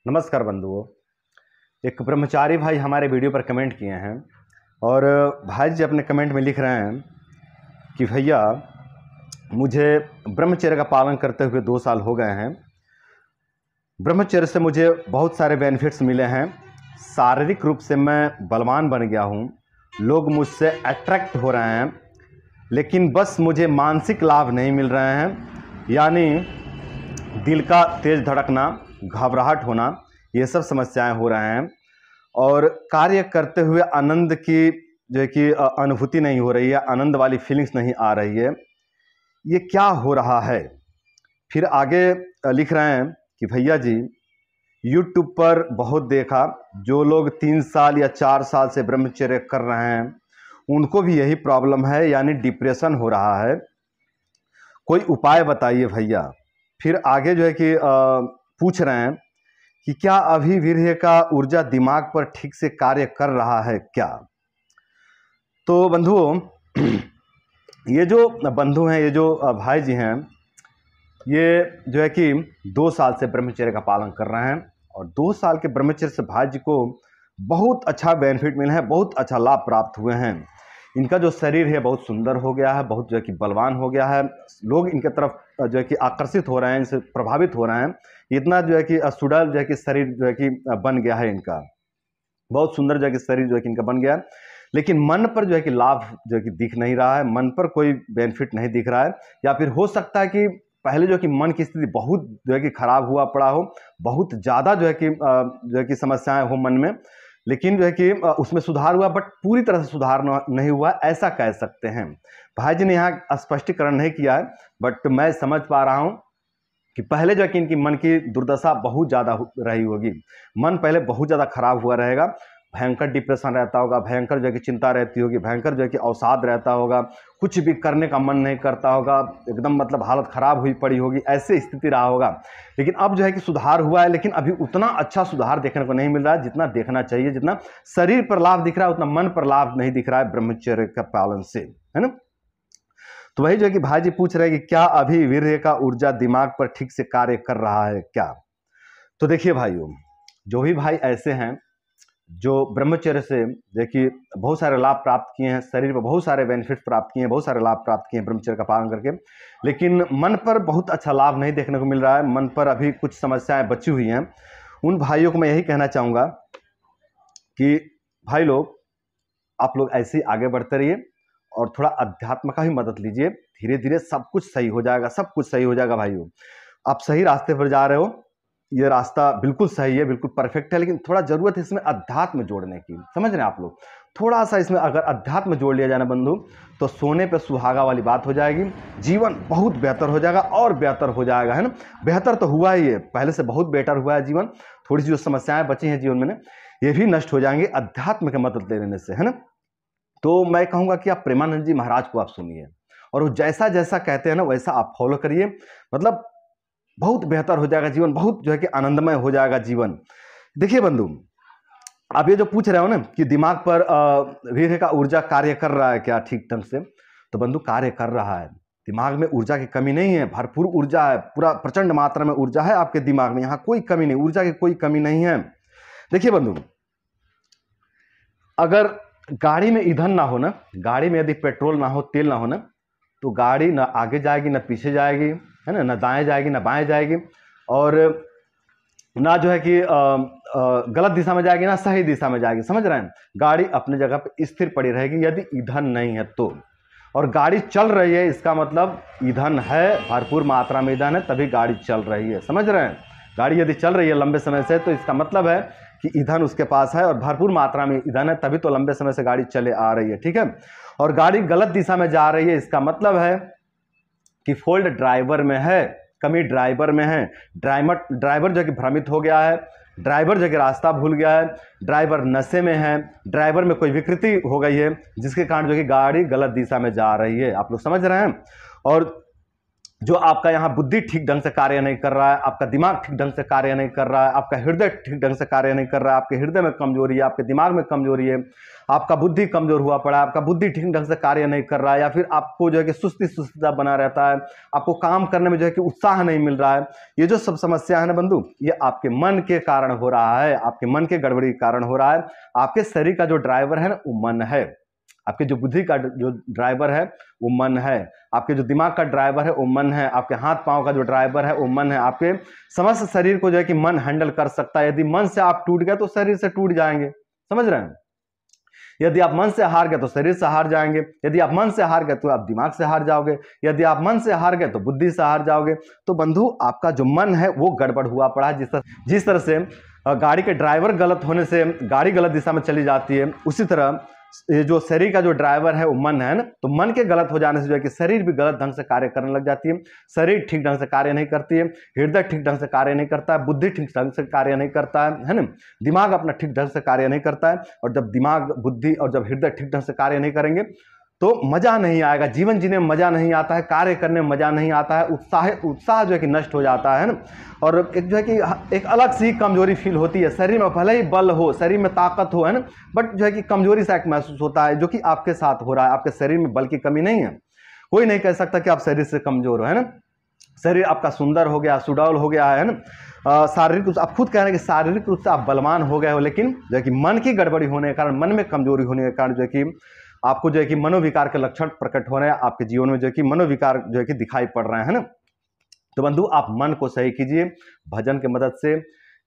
नमस्कार बंधुओं। एक ब्रह्मचारी भाई हमारे वीडियो पर कमेंट किए हैं और भाई जी अपने कमेंट में लिख रहे हैं कि भैया मुझे ब्रह्मचर्य का पालन करते हुए 2 साल हो गए हैं। ब्रह्मचर्य से मुझे बहुत सारे बेनिफिट्स मिले हैं। शारीरिक रूप से मैं बलवान बन गया हूँ, लोग मुझसे अट्रैक्ट हो रहे हैं, लेकिन बस मुझे मानसिक लाभ नहीं मिल रहे हैं, यानी दिल का तेज धड़कना, घबराहट होना, ये सब समस्याएं हो रहे हैं और कार्य करते हुए आनंद की जो है कि अनुभूति नहीं हो रही है, आनंद वाली फीलिंग्स नहीं आ रही है। ये क्या हो रहा है? फिर आगे लिख रहे हैं कि भैया जी YouTube पर बहुत देखा, जो लोग 3 साल या 4 साल से ब्रह्मचर्य कर रहे हैं उनको भी यही प्रॉब्लम है, यानी डिप्रेशन हो रहा है, कोई उपाय बताइए भैया। फिर आगे जो है कि पूछ रहे हैं कि क्या अभी वीर्य का ऊर्जा दिमाग पर ठीक से कार्य कर रहा है क्या? तो बंधुओं, ये जो बंधु हैं, ये जो भाई जी हैं, ये जो है कि 2 साल से ब्रह्मचर्य का पालन कर रहे हैं और 2 साल के ब्रह्मचर्य से भाई जी को बहुत अच्छा बेनिफिट मिला है, बहुत अच्छा लाभ प्राप्त हुए हैं। इनका जो शरीर है बहुत सुंदर हो गया है, बहुत जो है कि बलवान हो गया है, लोग इनके तरफ जो है कि आकर्षित हो रहे हैं, इनसे प्रभावित हो रहे हैं। इतना जो है कि सुडल जो है कि शरीर जो है कि बन गया है इनका, बहुत सुंदर जो है कि शरीर जो है कि इनका बन गया है। लेकिन मन पर जो है कि लाभ जो है कि दिख नहीं रहा है, मन पर कोई बेनिफिट नहीं दिख रहा है, या फिर हो सकता है कि पहले जो है कि मन की स्थिति बहुत जो है कि खराब हुआ पड़ा हो, बहुत ज़्यादा जो है कि समस्याएं हो मन में, लेकिन जो है कि उसमें सुधार हुआ, बट पूरी तरह से सुधार नहीं हुआ, ऐसा कह सकते हैं। भाई जी ने यहाँ स्पष्टीकरण नहीं किया है, बट मैं समझ पा रहा हूँ कि पहले जो है कि इनकी मन की दुर्दशा बहुत ज़्यादा रही होगी, मन पहले बहुत ज़्यादा खराब हुआ रहेगा, भयंकर डिप्रेशन रहता होगा, भयंकर जो है कि चिंता रहती होगी, भयंकर जो है कि अवसाद रहता होगा, कुछ भी करने का मन नहीं करता होगा, एकदम मतलब हालत ख़राब हुई पड़ी होगी, ऐसे स्थिति रहा होगा। लेकिन अब जो है कि सुधार हुआ है, लेकिन अभी उतना अच्छा सुधार देखने को नहीं मिल रहा है जितना देखना चाहिए। जितना शरीर पर लाभ दिख रहा है उतना मन पर लाभ नहीं दिख रहा है ब्रह्मचर्य का पालन से, है ना। तो वही जो है कि भाई जी पूछ रहे हैं कि क्या अभी वीर्य का ऊर्जा दिमाग पर ठीक से कार्य कर रहा है क्या? तो देखिए भाइयों, जो भी भाई ऐसे हैं जो ब्रह्मचर्य से देखिए बहुत सारे लाभ प्राप्त किए हैं, शरीर पर बहुत सारे बेनिफिट प्राप्त किए हैं, बहुत सारे लाभ प्राप्त किए हैं ब्रह्मचर्य का पालन करके, लेकिन मन पर बहुत अच्छा लाभ नहीं देखने को मिल रहा है, मन पर अभी कुछ समस्याएं बची हुई हैं। उन भाइयों को मैं यही कहना चाहूँगा कि भाई लोग, आप लोग ऐसे ही आगे बढ़ते रहिए और थोड़ा अध्यात्म का भी मदद लीजिए। धीरे धीरे सब कुछ सही हो जाएगा, सब कुछ सही हो जाएगा भाइयों। आप सही रास्ते पर जा रहे हो, ये रास्ता बिल्कुल सही है, बिल्कुल परफेक्ट है, लेकिन थोड़ा जरूरत है इसमें अध्यात्म जोड़ने की। समझ रहे हैं आप लोग? थोड़ा सा इसमें अगर अध्यात्म जोड़ लिया जाए ना बंधु, तो सोने पे सुहागा वाली बात हो जाएगी, जीवन बहुत बेहतर हो जाएगा और बेहतर हो जाएगा, है ना। बेहतर तो हुआ ही है, पहले से बहुत बेटर हुआ है जीवन। थोड़ी सी जो समस्याएं बची हैं जीवन में ना, ये भी नष्ट हो जाएंगे अध्यात्म की मदद लेने से, है ना। तो मैं कहूँगा कि आप प्रेमानंद जी महाराज को आप सुनिए और वो जैसा जैसा कहते हैं ना वैसा आप फॉलो करिए, मतलब बहुत बेहतर हो जाएगा जीवन, बहुत जो है कि आनंदमय हो जाएगा जीवन। देखिए बंधु, आप ये जो पूछ रहे हो ना कि दिमाग पर वीर्य का ऊर्जा कार्य कर रहा है क्या ठीक ढंग से, तो बंधु कार्य कर रहा है। दिमाग में ऊर्जा की कमी नहीं है, भरपूर ऊर्जा है, पूरा प्रचंड मात्रा में ऊर्जा है आपके दिमाग में, यहाँ कोई कमी नहीं, ऊर्जा की कोई कमी नहीं है। देखिए बंधु, अगर गाड़ी में ईंधन ना हो ना, गाड़ी में यदि पेट्रोल ना हो, तेल ना हो ना, तो गाड़ी ना आगे जाएगी ना पीछे जाएगी, है ना, ना दाएं जाएगी ना बाएं जाएगी, और ना जो है कि गलत दिशा में जाएगी ना सही दिशा में जाएगी। समझ रहे हैं? गाड़ी अपनी जगह पे स्थिर पड़ी रहेगी यदि ईंधन नहीं है तो। और गाड़ी चल रही है, इसका मतलब ईंधन है, भरपूर मात्रा में ईंधन है, तभी गाड़ी चल रही है। समझ रहे हैं? गाड़ी यदि चल रही है लंबे समय से, तो इसका मतलब है कि ईंधन उसके पास है और भरपूर मात्रा में ईंधन है, तभी तो लंबे समय से गाड़ी चले आ रही है, ठीक है। और गाड़ी गलत दिशा में जा रही है, इसका मतलब है कि फॉल्ट ड्राइवर में है, कमी ड्राइवर में है। ड्राइवर जो कि भ्रमित हो गया है, ड्राइवर जो कि रास्ता भूल गया है, ड्राइवर नशे में है, ड्राइवर में कोई विकृति हो गई है, जिसके कारण जो कि गाड़ी गलत दिशा में जा रही है। आप लोग समझ रहे हैं? और जो आपका यहाँ बुद्धि ठीक ढंग से कार्य नहीं कर रहा है, आपका दिमाग ठीक ढंग से कार्य नहीं कर रहा है, आपका हृदय ठीक ढंग से कार्य नहीं कर रहा है, आपके हृदय में कमजोरी है, आपके दिमाग में कमजोरी है, आपका बुद्धि कमजोर हुआ पड़ा है, आपका बुद्धि ठीक ढंग से कार्य नहीं कर रहा है, या फिर आपको जो है कि सुस्ती बना रहता है, आपको काम करने में जो है कि उत्साह नहीं मिल रहा है, ये जो सब समस्या है ना बंधु, ये आपके मन के कारण हो रहा है, आपके मन के गड़बड़ी के कारण हो रहा है। आपके शरीर का जो ड्राइवर है ना वो मन है, आपके जो बुद्धि का जो ड्राइवर है वो मन है, आपके जो दिमाग का ड्राइवर है वो मन है, आपके हाथ पांव का जो ड्राइवर है वो मन है। आपके समस्त शरीर को जो है कि मन हैंडल कर सकता है। यदि मन से आप टूट गए तो शरीर से टूट जाएंगे, समझ रहे हैं। यदि आप मन से हार गए तो शरीर से हार जाएंगे, यदि आप मन से हार गए तो आप दिमाग से हार जाओगे, यदि आप मन से हार गए तो बुद्धि से हार जाओगे। तो बंधु आपका जो मन है वो गड़बड़ हुआ पड़ा है। जिस तरह से गाड़ी के ड्राइवर गलत होने से गाड़ी गलत दिशा में चली जाती है, उसी तरह ये जो शरीर का जो ड्राइवर है वो मन है ना, तो मन के गलत हो जाने से जो है कि शरीर भी गलत ढंग से कार्य करने लग जाती है। शरीर ठीक ढंग से कार्य नहीं करती है, हृदय ठीक ढंग से कार्य नहीं करता है, बुद्धि ठीक ढंग से कार्य नहीं करता है ना, दिमाग अपना ठीक ढंग से कार्य नहीं करता है। और जब दिमाग, बुद्धि और जब हृदय ठीक ढंग से कार्य नहीं करेंगे तो मजा नहीं आएगा, जीवन जीने में मजा नहीं आता है, कार्य करने में मजा नहीं आता है, उत्साह जो है कि नष्ट हो जाता है ना। और एक जो है कि एक अलग सी कमजोरी फील होती है शरीर में, भले ही बल हो, शरीर में ताकत हो, है ना, बट जो है कि कमजोरी सा एक महसूस होता है, जो कि आपके साथ हो रहा है। आपके शरीर में बल की कमी नहीं है, कोई नहीं कह सकता कि आप शरीर से कमजोर हो, है ना। शरीर आपका सुंदर हो गया, सुडौल हो गया है ना, शारीरिक रूप से आप खुद कह रहे हैं कि शारीरिक रूप से आप बलवान हो गए हो, लेकिन जो है कि मन की गड़बड़ी होने के कारण, मन में कमजोरी होने के कारण जो है कि आपको जो है कि मनोविकार के लक्षण प्रकट हो रहे हैं, आपके जीवन में जो है कि मनोविकार जो है कि दिखाई पड़ रहे हैं, है ना। तो बंधु आप मन को सही कीजिए, भजन की मदद से,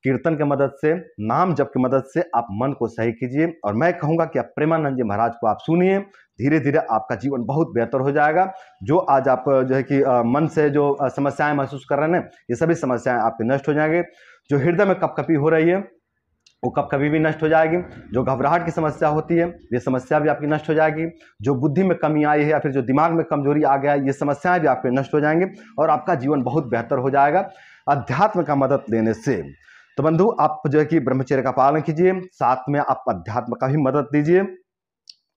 कीर्तन की मदद से, नाम जप की मदद से आप मन को सही कीजिए। और मैं कहूंगा कि आप प्रेमानंद जी महाराज को आप सुनिए, धीरे धीरे आपका जीवन बहुत बेहतर हो जाएगा। जो आज आप जो है कि मन से जो समस्याएं महसूस कर रहे हैं, ये सभी समस्याएं आपके नष्ट हो जाएंगे। जो हृदय में कपकपी हो रही है वो कभी भी नष्ट हो जाएगी। जो घबराहट की समस्या होती है ये समस्या भी आपकी नष्ट हो जाएगी। जो बुद्धि में कमी आई है या फिर जो दिमाग में कमजोरी आ गया है, ये समस्याएं भी आपके नष्ट हो जाएंगे और आपका जीवन बहुत बेहतर हो जाएगा अध्यात्म का मदद लेने से। तो बंधु आप जो है कि ब्रह्मचर्य का पालन कीजिए, साथ में आप अध्यात्म का भी मदद दीजिए।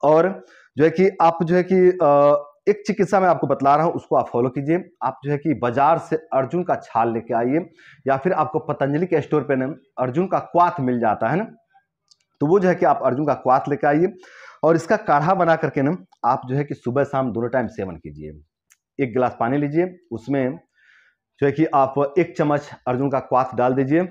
और जो है कि आप जो है कि एक चिकित्सा मैं आपको बतला रहा हूं, उसको आप फॉलो कीजिए। आप जो है कि बाजार से अर्जुन का छाल लेके आइए, या फिर आपको पतंजलि के स्टोर पे ना अर्जुन का क्वाथ मिल जाता है ना, तो वो जो है कि आप अर्जुन का क्वाथ लेके आइए और इसका काढ़ा बना करके ना आप जो है कि सुबह शाम दोनों टाइम सेवन कीजिए। 1 गिलास पानी लीजिए, उसमें जो है कि आप 1 चम्मच अर्जुन का क्वाथ डाल दीजिए।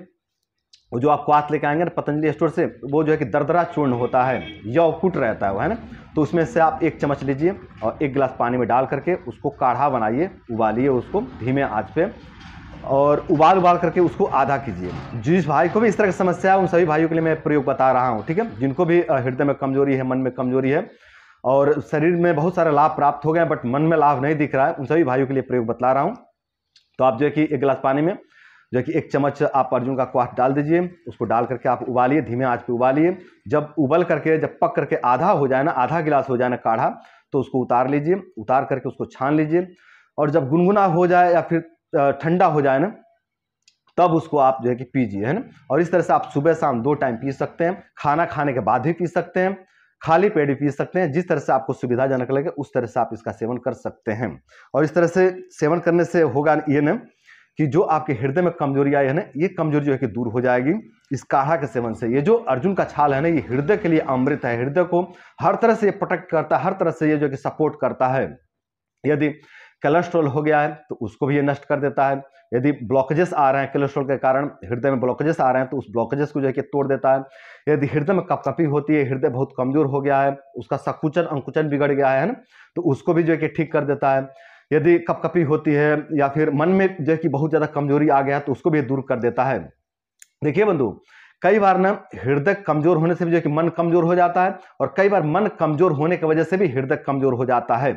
वो जो आप क्वाथ लेके आएंगे ना पतंजलि स्टोर से, वो जो है कि दरदरा चूर्ण होता है, यौकुट रहता है वो, है ना, तो उसमें से आप 1 चम्मच लीजिए और 1 गिलास पानी में डाल करके उसको काढ़ा बनाइए, उबालिए उसको धीमे आंच पे, और उबाल करके उसको आधा कीजिए। जिस भाई को भी इस तरह की समस्या है उन सभी भाइयों के लिए मैं प्रयोग बता रहा हूँ, ठीक है। जिनको भी हृदय में कमजोरी है, मन में कमजोरी है और शरीर में बहुत सारे लाभ प्राप्त हो गए बट मन में लाभ नहीं दिख रहा है, उन सभी भाइयों के लिए प्रयोग बतला रहा हूँ। तो आप जो है कि 1 गिलास पानी में जो है कि 1 चम्मच आप अर्जुन का क्वाथ डाल दीजिए, उसको डाल करके आप उबालिए, धीमे आंच पे उबालिए। जब उबल करके, जब पक करके आधा हो जाए ना, आधा गिलास हो जाए ना काढ़ा, तो उसको उतार लीजिए। उतार करके उसको छान लीजिए और जब गुनगुना हो जाए या फिर ठंडा हो जाए ना, तब उसको आप जो है कि पीजिए, है ना। और इस तरह से आप सुबह शाम 2 टाइम पी सकते हैं, खाना खाने के बाद भी पी सकते हैं, खाली पेट भी पी सकते हैं। जिस तरह से आपको सुविधाजनक लगे उस तरह से आप इसका सेवन कर सकते हैं। और इस तरह से सेवन करने से होगा ये ना कि जो आपके हृदय में कमजोरी आई है ना, ये कमजोरी जो है कि दूर हो जाएगी इस काढ़ा के सेवन से। ये जो अर्जुन का छाल है ना, ये हृदय के लिए अमृत है, हृदय को हर तरह से ये प्रोटेक्ट करता है, हर तरह से ये जो कि सपोर्ट करता है। यदि कोलेस्ट्रॉल हो गया है तो उसको भी ये नष्ट कर देता है। यदि ब्लॉकेजेस आ रहे हैं कोलेस्ट्रॉल के कारण, हृदय में ब्लॉकेजेस आ रहे हैं, तो उस ब्लॉकेजेस को जो है कि तोड़ देता है। यदि हृदय में कपकपी होती है, हृदय बहुत कमजोर हो गया है, उसका संकुचन अंकुचन बिगड़ गया है ना, तो उसको भी जो है कि ठीक कर देता है। यदि कपकपी होती है या फिर मन में जो है कि बहुत ज्यादा कमजोरी आ गया है, तो उसको भी दूर कर देता है। देखिए बंधु, कई बार ना हृदय कमजोर होने से भी जो है कि मन कमजोर हो जाता है, और कई बार मन कमजोर होने की वजह से भी हृदय कमजोर हो जाता है।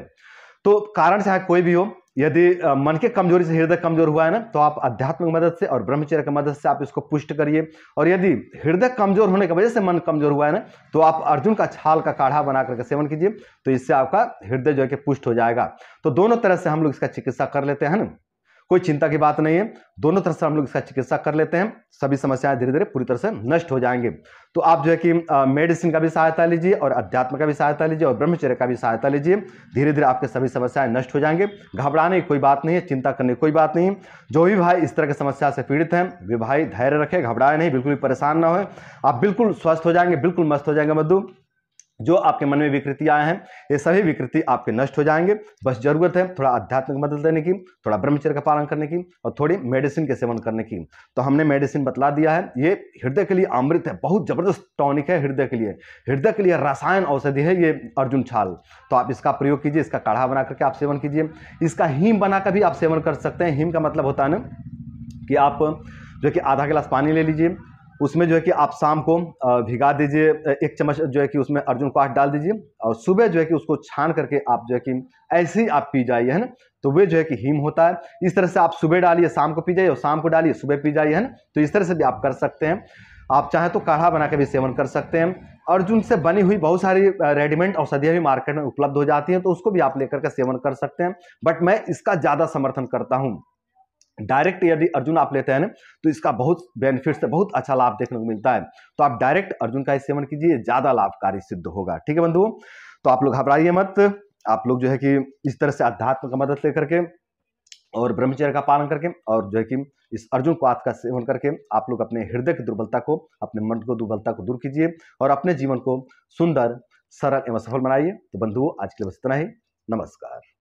तो कारण चाहे कोई भी हो, यदि मन के कमजोरी से हृदय कमजोर हुआ है ना, तो आप आध्यात्मिक मदद से और ब्रह्मचर्य की मदद से आप इसको पुष्ट करिए। और यदि हृदय कमजोर होने की वजह से मन कमजोर हुआ है ना, तो आप अर्जुन का छाल का काढ़ा बना करके सेवन कीजिए, तो इससे आपका हृदय जो है कि पुष्ट हो जाएगा। तो दोनों तरह से हम लोग इसका चिकित्सा कर लेते हैं ना। कोई चिंता की बात नहीं है। दोनों तरह से हम लोग इसका चिकित्सा कर लेते हैं, सभी समस्याएं धीरे धीरे पूरी तरह से नष्ट हो जाएंगे। तो आप जो है कि मेडिसिन का भी सहायता लीजिए और अध्यात्म का भी सहायता लीजिए और ब्रह्मचर्य का भी सहायता लीजिए। धीरे धीरे आपके सभी समस्याएं नष्ट हो जाएंगे। घबराने की कोई बात नहीं है, चिंता करने की कोई बात नहीं। जो भी भाई इस तरह की समस्या से पीड़ित हैं वे भाई धैर्य रखें, घबराए नहीं, बिल्कुल भी परेशान ना हो। आप बिल्कुल स्वस्थ हो जाएंगे, बिल्कुल मस्त हो जाएंगे मधु। जो आपके मन में विकृति आए हैं ये सभी विकृति आपके नष्ट हो जाएंगे। बस जरूरत है थोड़ा आध्यात्मिक मदद लेने की, थोड़ा ब्रह्मचर्य का पालन करने की और थोड़ी मेडिसिन के सेवन करने की। तो हमने मेडिसिन बतला दिया है, ये हृदय के लिए अमृत है, बहुत जबरदस्त टॉनिक है हृदय के लिए। हृदय के लिए रसायन औषधि है ये अर्जुन छाल। तो आप इसका प्रयोग कीजिए, इसका काढ़ा बना करके आप सेवन कीजिए। इसका हीम बनाकर भी आप सेवन कर सकते हैं। हीम का मतलब होता है ना कि आप जो कि आधा गिलास पानी ले लीजिए, उसमें जो है कि आप शाम को भिगा दीजिए, 1 चम्मच जो है कि उसमें अर्जुन क्वाथ डाल दीजिए और सुबह जो है कि उसको छान करके आप जो है कि ऐसे ही आप पी जाइए, है ना। तो वे जो है कि हीम होता है। इस तरह से आप सुबह डालिए, शाम को पी जाइए और शाम को डालिए, सुबह पी जाइए, है ना। तो इस तरह से भी आप कर सकते हैं। आप चाहें तो काढ़ा बना के भी सेवन कर सकते हैं। अर्जुन से बनी हुई बहुत सारी रेडीमेड औषधियाँ भी मार्केट में उपलब्ध हो जाती हैं, तो उसको भी आप लेकर के सेवन कर सकते हैं। बट मैं इसका ज़्यादा समर्थन करता हूँ। डायरेक्ट यदि अर्जुन आप लेते हैं ना तो इसका बहुत बेनिफिट्स है, बहुत अच्छा लाभ देखने को मिलता है। तो आप डायरेक्ट अर्जुन का ही सेवन कीजिए, ज़्यादा लाभकारी सिद्ध होगा। ठीक है बंधुओं, तो आप लोग घबराइए मत। आप लोग जो है कि इस तरह से अध्यात्म का मदद लेकर के और ब्रह्मचर्य का पालन करके और जो है कि इस अर्जुन क्वाथ का सेवन करके आप लोग अपने हृदय की दुर्बलता को, अपने मन को दुर्बलता को दूर कीजिए और अपने जीवन को सुंदर, सरल एवं सफल बनाइए। तो बंधुओं, आज के लिए बस इतना ही। नमस्कार।